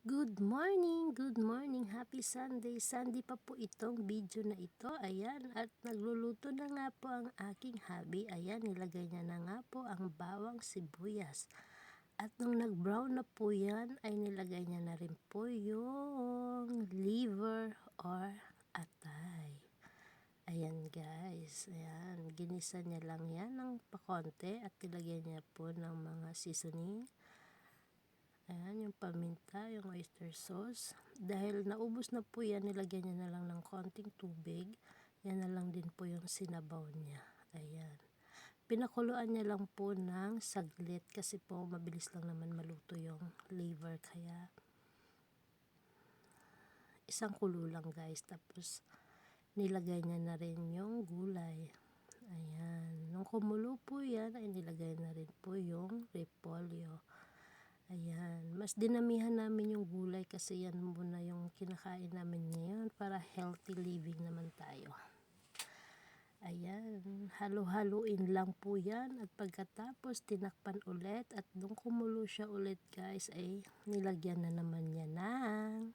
Good morning, happy Sunday. Sunday pa po itong video na ito. Ayan, at nagluluto na nga po ang aking hubby. Ayan, nilagay niya na nga po ang bawang sibuyas. At nung nag-brown na po yan, ay nilagay niya na rin po yung liver or atay. Ayan guys, ayan, ginisa niya lang yan ng pakonte at nilagyan niya po ng mga seasoning. Ayan, yung paminta, yung oyster sauce. Dahil naubos na po yan, nilagyan niya na lang ng konting tubig. Yan na lang din po yung sinabaw niya. Ayan. Pinakuluan niya lang po ng saglit kasi po mabilis lang naman maluto yung liver. Kaya isang kulo lang guys. Tapos nilagay niya na rin yung gulay. Ayan. Nung kumulo po yan, ay nilagay na rin po yung repolyo. Ayan, mas dinamihan namin yung gulay kasi yan muna yung kinakain namin ngayon para healthy living naman tayo. Ayan, halo-haluin lang po yan at pagkatapos tinakpan ulit at nung kumulo siya ulit guys ay nilagyan na naman niya ng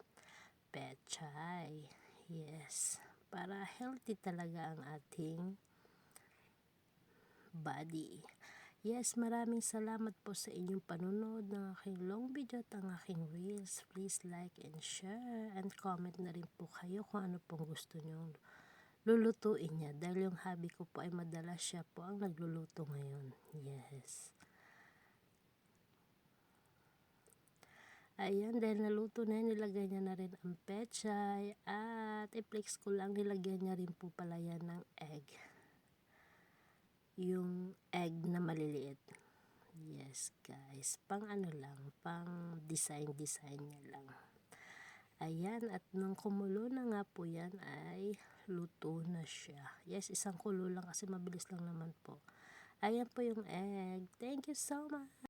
pechay. Yes, para healthy talaga ang ating body. Yes, maraming salamat po sa inyong panunood ng aking long video at ang aking reels. Please like and share and comment na rin po kayo kung ano pong gusto nyo lulutuin niya. Dahil yung hobby ko po ay madalas siya po ang nagluluto ngayon. Yes. Ayan, dahil naluto na yan, nilagay niya na rin ang pechay at i-flex ko lang, nilagyan niya rin po pala yan ng egg. Yung egg na maliliit. Yes guys, pang ano lang, pang design niya lang. Ayan, at nung kumulo na nga po yan ay luto na siya. Yes, isang kulo lang kasi mabilis lang naman po. Ayan po yung egg. Thank you so much.